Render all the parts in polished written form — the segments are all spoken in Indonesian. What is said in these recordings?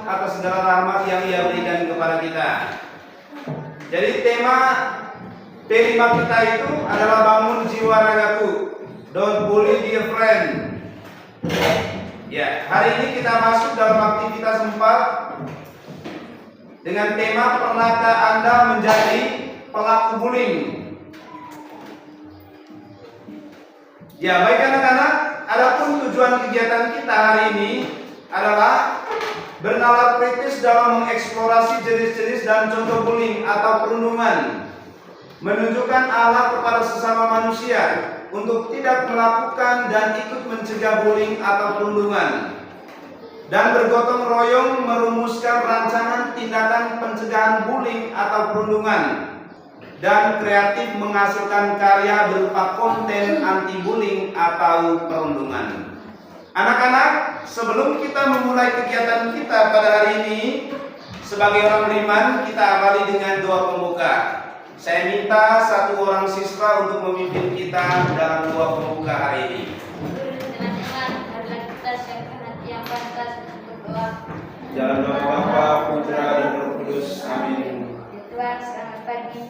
atas segala rahmat yang Ia berikan kepada kita. Jadi tema kita itu adalah bangun jiwa ragaku. Don't bully dear friend. Ya, hari ini kita masuk dalam aktivitas 4 dengan tema pernahkah Anda menjadi pelaku bullying? Ya, baik anak-anak, adapun tujuan kegiatan kita hari ini adalah bernalar kritis dalam mengeksplorasi jenis-jenis dan contoh bullying atau perundungan, menunjukkan arah kepada sesama manusia untuk tidak melakukan dan ikut mencegah bullying atau perundungan, dan bergotong royong merumuskan rancangan tindakan pencegahan bullying atau perundungan, dan kreatif menghasilkan karya berupa konten anti-bullying atau perundungan. Anak-anak, sebelum kita memulai kegiatan kita pada hari ini, sebagai orang beriman, kita awali dengan doa pembuka. Saya minta satu orang siswa untuk memimpin kita dalam doa pembuka hari ini. Teman-teman, marilah kita siapkan hati yang pantas untuk berdoa. Dalam nama Bapa, Putra, dan Roh Kudus. Amin. Ya Tuhan, selamat pagi.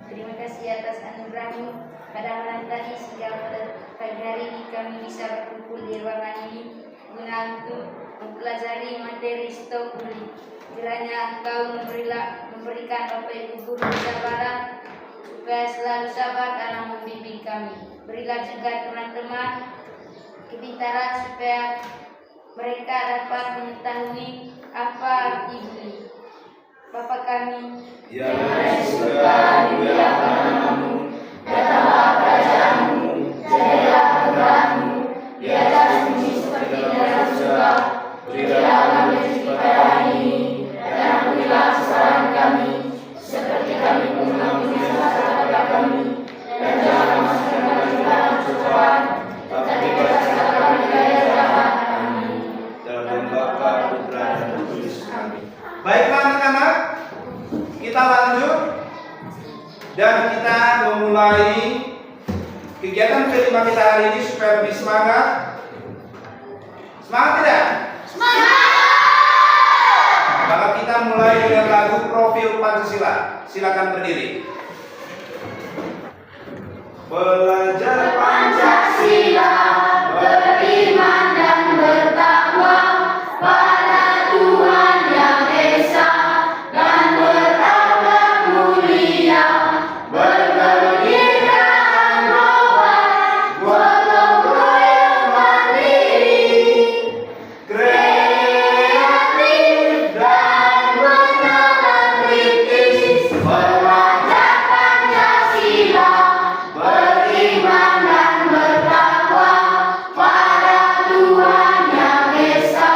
Terima kasih atas anugerah-Mu pada malam tadi sehingga pada pagi hari ini kami bisa berkumpul di ruangan ini guna untuk mempelajari materi stop bullying. Kiranya Engkau memberikan Bapak Ibu guru kesabaran supaya selalu sabar dalam membimbing kami. Berilah juga teman-teman kepintaran supaya mereka dapat mengetahui apa arti bullying. Bapa kami yang ada di surga, dimuliakan namamu, datanglah kerajaanmu, jadilah kehendakmu di atas bumi seperti di dalam surga. Berilah kami rezeki pada hari ini, dan ampunilah kesalahan kami, seperti kami pun mengampuni kesalahan kepada kami, dan jangan masukkan kami ke dalam cobaan, tetapi bebaskanlah kami dari jahat. Amin. Dalam nama Bapa, Putra, dan Roh Kudus. Amin. Baiklah anak-anak, kita lanjut dan kita memulai kegiatan kelima kita hari ini supaya lebih semangat. Semangat tidak? Semangat! Maka kita mulai dengan lagu Profil Pancasila. Silakan berdiri. Belajar Pancasila, beriman dan bertakwa pada Tuhan Yang Esa, dan berakhlak mulia, berkegiatan global, gotong royong mandiri, kreatif dan bernalar kritis, belajar Pancasila, beriman dan bertakwa pada Tuhan Yang Esa,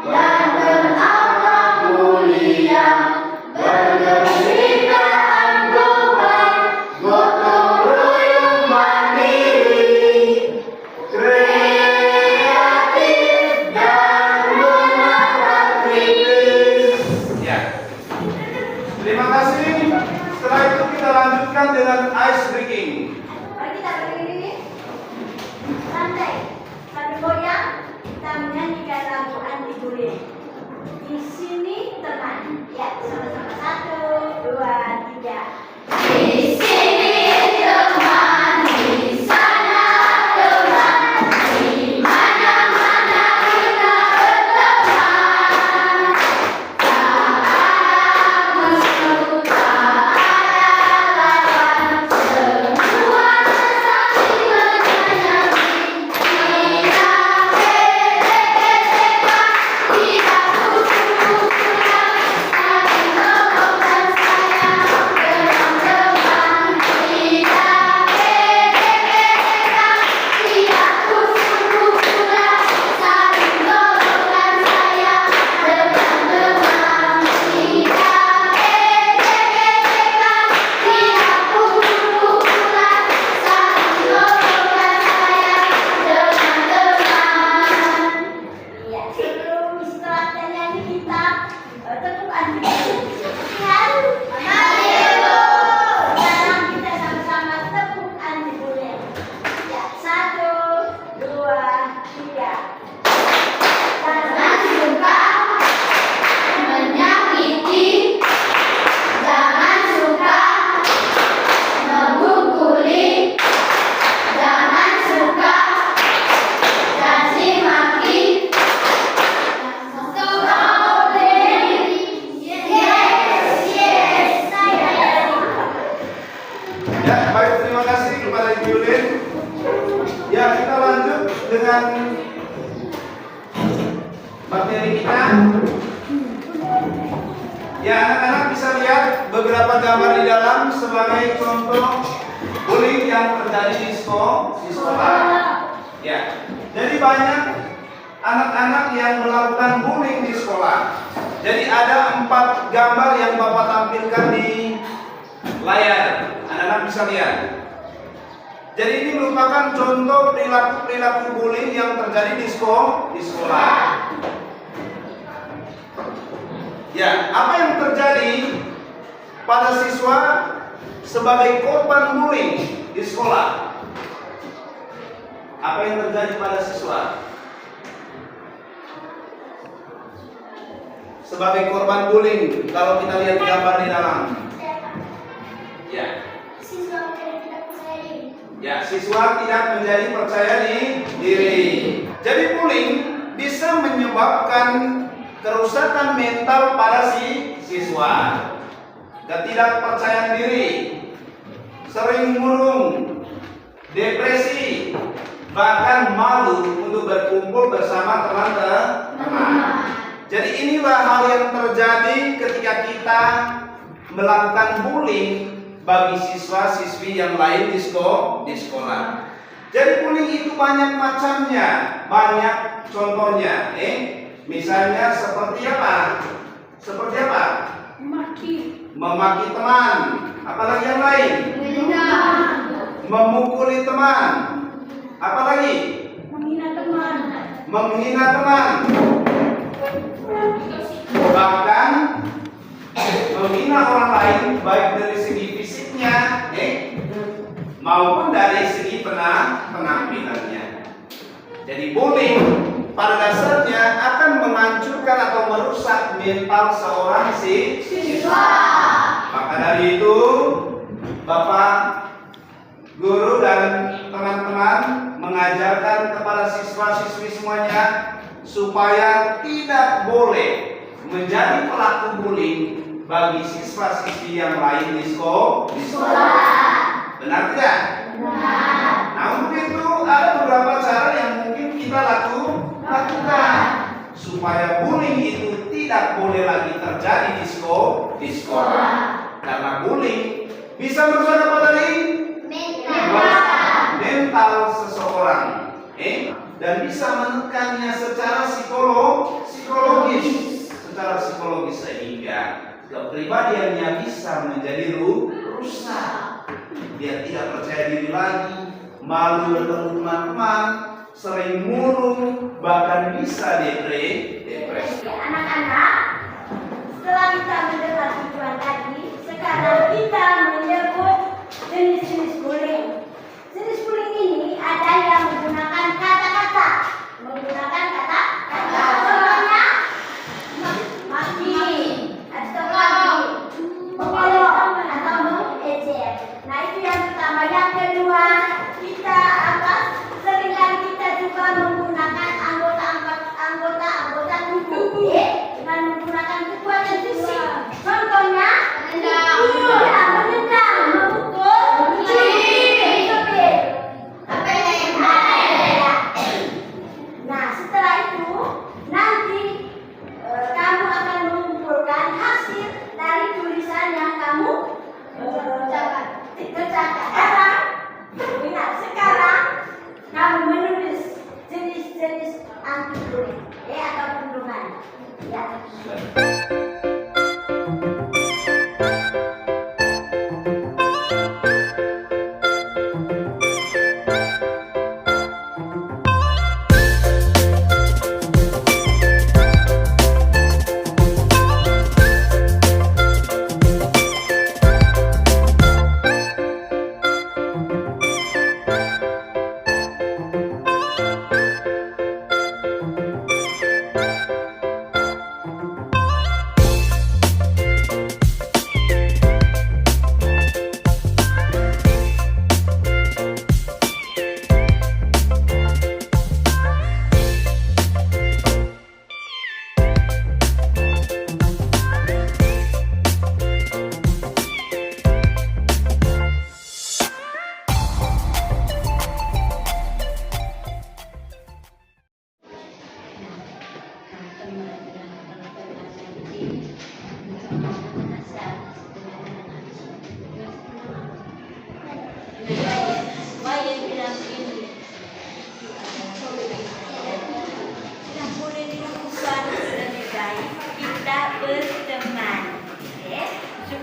dan berakhlak mulia, berkegiatan global, gotong royong mandiri, kreatif dan bernalar kritis. Ya. Terima kasih. Setelah itu kita lanjutkan dengan ice breaking. Mari kita berdiri, santai, sambil goyang, kita menyanyikan lagu anti bullying. Di sini teman, ya sama-sama 1, 2, 3. Di sini teman, di sana teman, di mana-mana kita berteman. Tak ada musuh, tak ada lawan, semua saling menyayangi. Kita berdeka, kita Ya, anak-anak bisa lihat beberapa gambar di dalam sebagai contoh bullying yang terjadi di sekolah. Ya, jadi banyak anak-anak yang melakukan bullying di sekolah. Jadi ada 4 gambar yang Bapak tampilkan di layar. Anak-anak bisa lihat. Jadi ini merupakan contoh perilaku bullying yang terjadi di sekolah. Ya, apa yang terjadi pada siswa sebagai korban bullying di sekolah? Apa yang terjadi pada siswa sebagai korban bullying? Kalau kita lihat gambar di dalam, ya. Ya, siswa tidak menjadi percaya diri. Jadi bullying bisa menyebabkan kerusakan mental pada siswa, ketidakpercayaan diri, sering murung, depresi, bahkan malu untuk berkumpul bersama teman-teman. Jadi inilah hal yang terjadi ketika kita melakukan bullying bagi siswa-siswi yang lain di sekolah. Jadi bullying itu banyak macamnya, banyak contohnya. Misalnya seperti apa? Seperti apa? Memaki teman. Apalagi yang lain? Memukuli teman. Apalagi? Menghina teman. Bahkan menghina orang lain baik dari segi fisiknya, maupun dari segi penampilannya. Jadi bullying pada dasarnya akan menghancurkan atau merusak mental seorang siswa. Maka dari itu, Bapak, guru dan teman-teman mengajarkan kepada siswa-siswi semuanya supaya tidak boleh menjadi pelaku bullying bagi siswa-siswi yang lain di sekolah. Benar tidak? Benar. Nah, untuk itu ada beberapa cara yang mungkin kita lakukan supaya bullying itu tidak boleh lagi terjadi di sekolah. Karena bullying bisa merusak apa tadi? Mental seseorang, dan bisa menekannya secara psikologis sehingga kepribadiannya bisa menjadi rusak. Dia tidak percaya diri lagi, malu bertemu teman-teman, sering murung, bahkan bisa depresi. Anak-anak, setelah kita mendengar tujuan tadi, sekarang kita menyebut jenis-jenis bullying. Jenis bullying ini ada yang menggunakan kata-kata. Contohnya maki, atau mengolok, atau mengejek. Nah, itu yang pertama. Yang kedua, kita seringkali kita juga menggunakan anggota tubuh dengan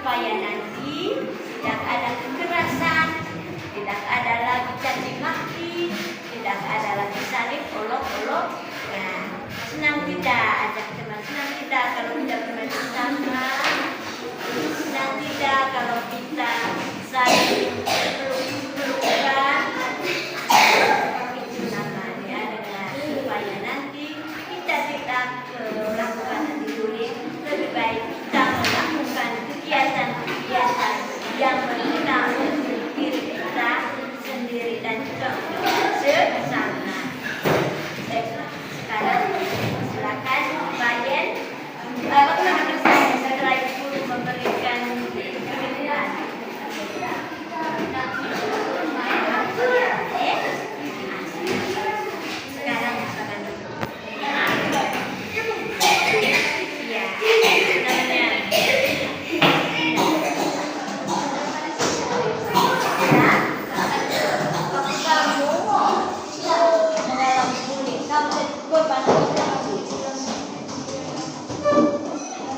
supaya nanti tidak ada kekerasan, tidak ada lagi caci maki, tidak ada lagi saling olok-olok. Nah, senang tidak ajak teman, senang tidak kalau kita bersama, senang tidak kalau kita saling peluk-pelukan. Itu namanya dengan supaya nanti kita tidak melakukan anti-bullying, lebih baik kita melakukan kegiatan-kegiatan yang berguna untuk diri kita sendiri dan juga untuk sesama. Sekarang silakan Pak Yen, bagaimana saya setelah Ibu memberikan pembinaan. Sekarang silakan dulu. Ya, namanya.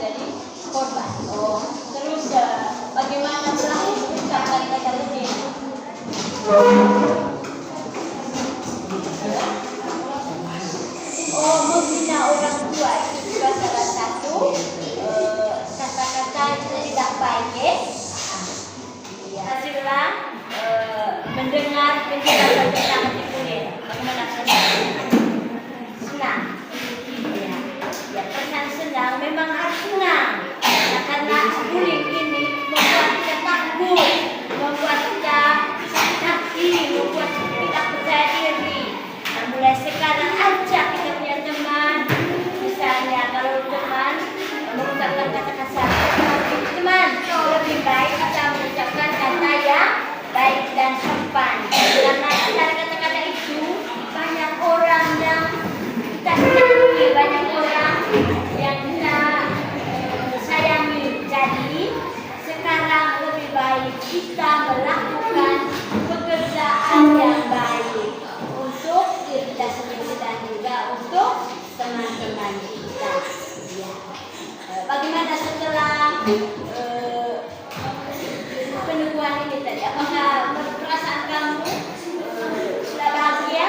Jadi korban. Oh, terus bagaimana melakukan kata lebih? Oh, membina orang tua itu juga salah satu kata-kata yang tidak baik, ya. Hasilnya mendengar penjelasan tentang anti-bullying. Bagaimana senang? Senang. Ya, ya pesan senang memang harus senang. Ya, karena bullying ini membuat kita takut, membuat kita sakit hati, membuat kita tidak percaya diri. Nah, mulai sekarang aja kita punya teman. Misalnya kalau teman mengucapkan kata kasar, teman lebih baik kita mengucapkan kata yang baik dan sopan. Karena antara kata-kata itu banyak orang yang kita sayangi, banyak orang yang kita sayangi. Jadi sekarang lebih baik kita melakukan pekerjaan yang baik untuk diri kita sendiri dan juga untuk teman-teman kita. Ya. Bagaimana setelah penemuan ini tadi? Apakah perasaan kamu sudah bahagia?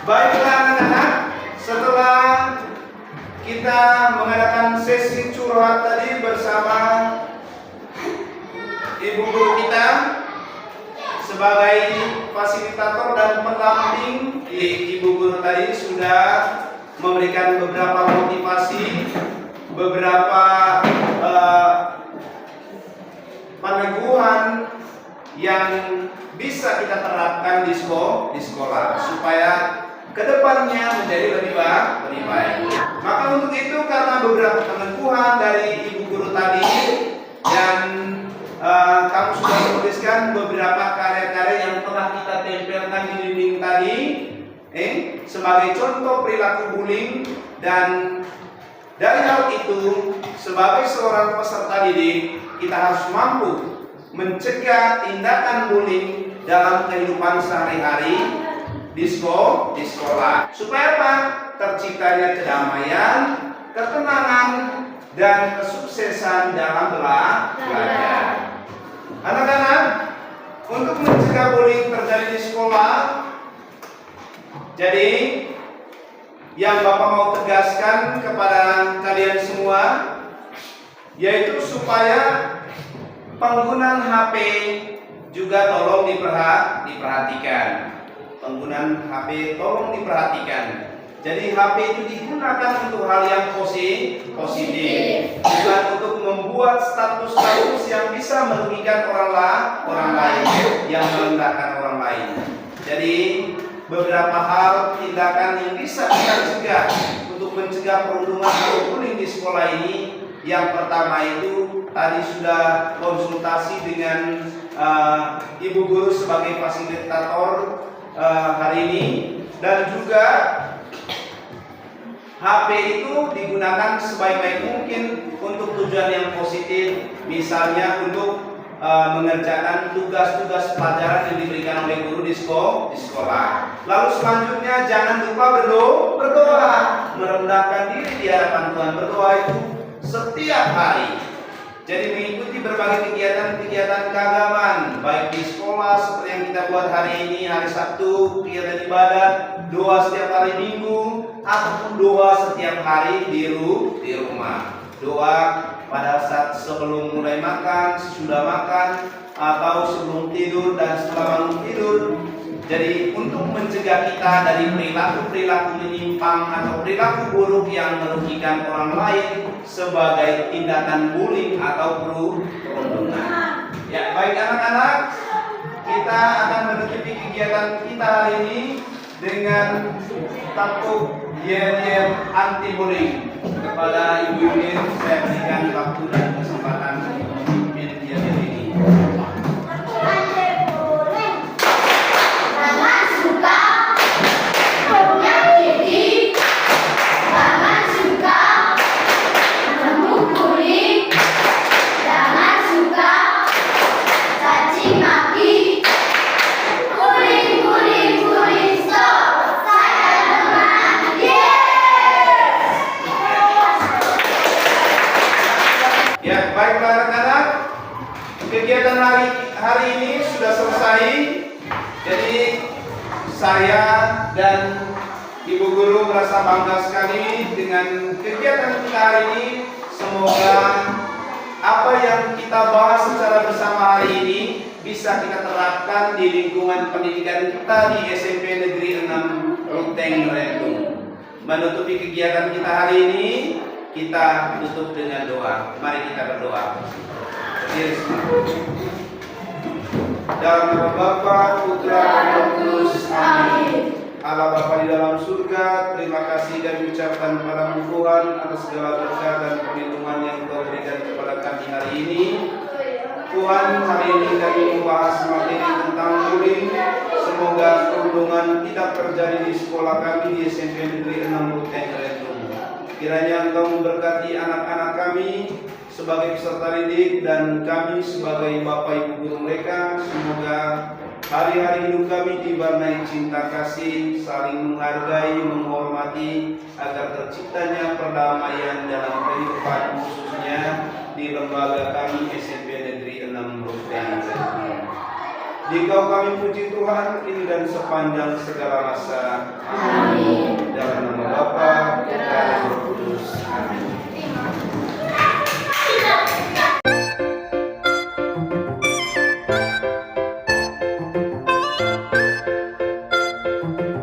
Baiklah anak-anak, setelah kita mengadakan sesi curhat tadi bersama ibu guru kita sebagai fasilitator dan pendamping, ibu guru tadi sudah memberikan beberapa motivasi, beberapa peneguhan yang bisa kita terapkan di sekolah supaya kedepannya menjadi lebih baik. Maka untuk itu, karena beberapa peneguhan dari ibu guru tadi dan kamu sudah menuliskan beberapa karya-karya yang telah kita tempelkan di dinding tadi sebagai contoh perilaku bullying, dan dari hal itu sebagai seorang peserta didik kita harus mampu mencegah tindakan bullying dalam kehidupan sehari-hari di sekolah. Supaya apa? Terciptanya kedamaian, ketenangan, dan kesuksesan dalam belajar. Anak-anak, untuk mencegah bullying terjadi di sekolah, jadi yang Bapak mau tegaskan kepada kalian semua, yaitu supaya penggunaan HP juga tolong diperhatikan. Penggunaan HP tolong diperhatikan. Jadi HP itu digunakan untuk hal yang positif, bukan untuk membuat status-status yang bisa merugikan orang lain, yang merendahkan orang lain. Jadi beberapa hal tindakan yang bisa kita cegah untuk mencegah perundungan atau bullying di sekolah ini. Yang pertama itu tadi sudah konsultasi dengan ibu guru sebagai fasilitator hari ini, dan juga HP itu digunakan sebaik-baik mungkin untuk tujuan yang positif, misalnya untuk mengerjakan tugas-tugas pelajaran yang diberikan oleh guru di sekolah. Lalu selanjutnya jangan lupa berdoa, merendahkan diri di hadapan Tuhan. Berdoa itu setiap hari. Jadi mengikuti berbagai kegiatan-kegiatan keagamaan, baik di sekolah seperti yang kita buat hari ini, hari Sabtu, kegiatan ibadat, doa setiap hari Minggu, ataupun doa setiap hari di rumah. Doa pada saat sebelum mulai makan, sesudah makan, atau sebelum tidur dan setelah bangun tidur. Jadi untuk mencegah kita dari perilaku menyimpang atau perilaku buruk yang merugikan orang lain sebagai tindakan bullying atau perundungan. Ya, baik anak-anak, kita akan menutupi kegiatan kita hari ini dengan takut yel-yel anti bullying. Kepada Ibu Yudin saya berikan waktu dan kesempatan memimpin yel-yel ini. Kegiatan hari ini sudah selesai. Jadi saya dan Ibu Guru merasa bangga sekali dengan kegiatan kita hari ini. Semoga apa yang kita bahas secara bersama hari ini bisa kita terapkan di lingkungan pendidikan kita di SMP Negeri 6 Ruteng Rentung. Menutupi kegiatan kita hari ini, kita tutup dengan doa. Mari kita berdoa. Dalam nama Bapa, Putra, dan Roh Kudus. Amin. Allah Bapa di dalam surga, terima kasih dan ucapkan kepada Tuhan atas segala berkat dan perlindungan yang Kau berikan kepada kami hari ini. Tuhan, hari ini kami membahas materi tentang bullying. Semoga perundungan tidak terjadi di sekolah kami di SMP Negeri 6 Ruteng Rentung. Kiranya Engkau memberkati anak-anak kami sebagai peserta didik dan kami sebagai bapak ibu guru mereka. Semoga hari-hari hidup kami diwarnai cinta kasih, saling menghargai, menghormati, agar terciptanya perdamaian dalam kehidupan, khususnya di lembaga kami SMP Negeri 6 Ruteng. Dikau kami puji Tuhan ini dan sepanjang segala masa. Amin. Dalam nama Bapa, Putra, dan Roh Kudus. Amin.